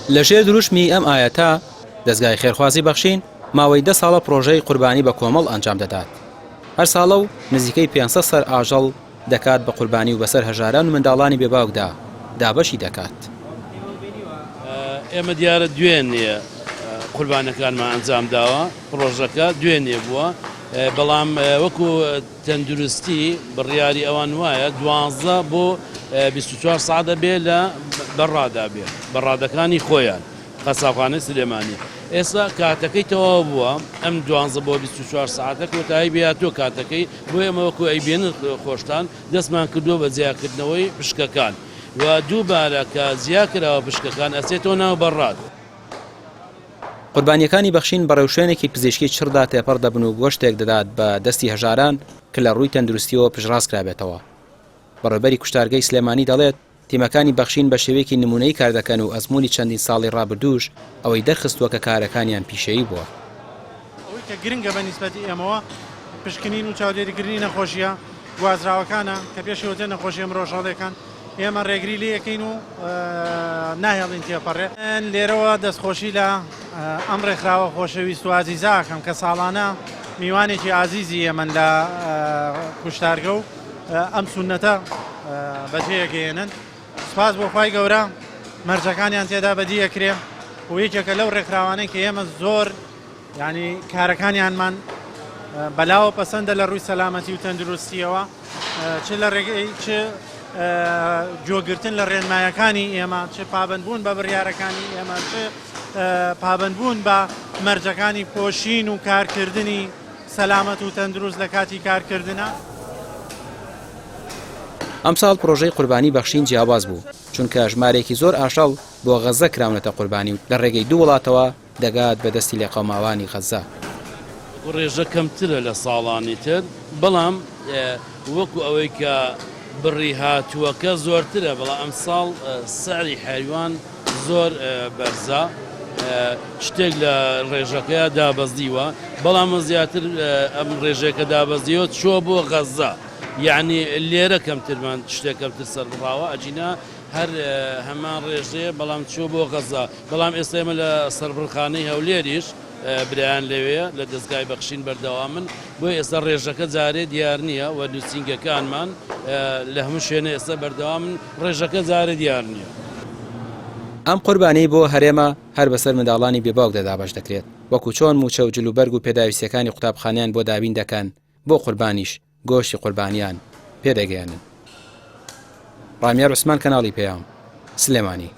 لە ژێر دروشمی ئەم ئاەتە دەستگای خێرخوازی بەخشین ماوەی 10 ساڵە پرۆژەی قوربانی بە کۆمەڵ ئەنجام دەدات. هەر ساڵە و نزیکەی 500 سەر ئاژەڵ دەکات بە قوربانی و بەسەر هەژاران و منداڵانی بێباوکدا دابەشی دەکات. ئێمە دیارە دوێن نیە قوربانەکانمان ئەنجام داوە، پرۆژەکە دوێن نیە بووە، بەڵام وەکو تەندروستی بڕیاری ئەوان وایە 12 بۆ 24 ساعت دەبێت لە بەڕادا بێت بەڕادەکانی خۆیان قەسابخانەی سلێمانی. ئێستا کاتەکەی تەواو بووە، ئەم 12 بۆ 24 ساعتە کۆتایی بێتۆ کاتەکەی بۆ ئێمە وەکو ئەیبێنن خۆشتان دەستمان کردووە بە جیاکردنەوەی پشکەکان و دووبارە کە زیاکراوە پشکەکان ئەچێتەوە ناو بەڕاد. قوربانیەکانی بەخشین بە ڕێوشێنێکی پزیشکی چڕدا تێپەڕ دەبن و گۆشتێک دەدات بە دەستی هەژاران کە لە ڕووی تەندروستیەوە پژڕاست کرابێتەوە. بەڕێبەری کوشتارگەی سلێمانی دەڵێت تیمەکانی بەخشین بە شێوەیەکی نمونەی کار دەکەن و ئەزمموی چەندین ساڵی ڕابردووش ئەوەی دەرخستووە کە کارەکانیان پیشەیی بووە. ئەوەی کە گرنگە بە نیسبەتی ئێمەوە پشکنین و چاودێریکردنی نەخۆشیە گوازراوەکانە کە پێشەوەتە نەخۆشیە مرۆژەڵەکان ئێمە ڕێگری لێ یەکەین و ناهێڵین تێپەڕێ. لێرەوە دەستخۆشی لە ئەم ڕێکخراوە خۆشەویست و ئازیزاکەم کە ساڵانە میوانێکی ئازیزی ئێمە لە کوشتارگە و ئەم سونەتە بەجێگەێنن. سپاس بۆ خوای گەورە مەرجەکانیان تێدا بەدیەکرێ و یەکێکە لەو ڕێکخراوانەی کە ئێمە زۆر ینی کارەکانیانمان بەلاوە پەسەندە لە ڕووی سەلامەتی و تەندروستیەوە چ لە ڕێگەی چ جۆگرتن لە ڕێنمایەکانی ئێمە چ پابندبوون بە بڕیارەکانی ئێمە چ پابندبوون بە مەرجەکانی پۆشین و کارکردنی سەلامەت و تەندروست لە کاتی کارکردنە. ئەمساڵ پرۆژەی قوربانی بەخشین جیاواز بوو چونکە ژمارێکی زۆر ئاشەڵ بۆ غەزە کراونەتە قوربانی و لە ڕێگەی دوو وڵاتەوە دەگات بە دەستی لە قەوماوانی غەزە. ڕێژە کەمترە لە ساڵانی تر، بەڵام وەکو ئەوەی کە بڕی هاتووەکە زۆرترە، بەڵام ئەم ساڵ سعری حیوان زۆر بەرزە، شتێک لە ڕێژەکەیە دابەزیوە، بەڵام زیاتر ئەم ڕێژەکە دابەزیوە چۆ بۆ غەزە، یعنی لێرە کەمترمان شتێک کەمتر سەربڕاوە ئەجینا هەر هەمان ڕێژەیە بەڵام چۆ بۆ غەزە. بەڵام ئێستا ئێمە لە سەربڕخانەی هەولێریش برایان لەوەیە لە دەستگای بەخشین بەردەوامن، بۆ ئێستا ڕێژەکە جارێ دیار نییە و نووسینگەکانمان لە هەموو شوێنە ئێستا بەردەوامن، ڕێژەکە جارێ دیار نییە. ئەم قوربانەی بۆ هەرێمە هەر بەسەر منداڵانی بێباوک دەدابەش دەکرێت، وەکو چۆن موچە و جلوبەرگ و پێداویستیەکانی قوتابخانیان بۆ دابین دەکەن بۆ قوربانیش گۆشتی قوربانیان پێدەگەیاندن. ڕامیار عوسمان، کەناڵی پێیام، سلێمانی.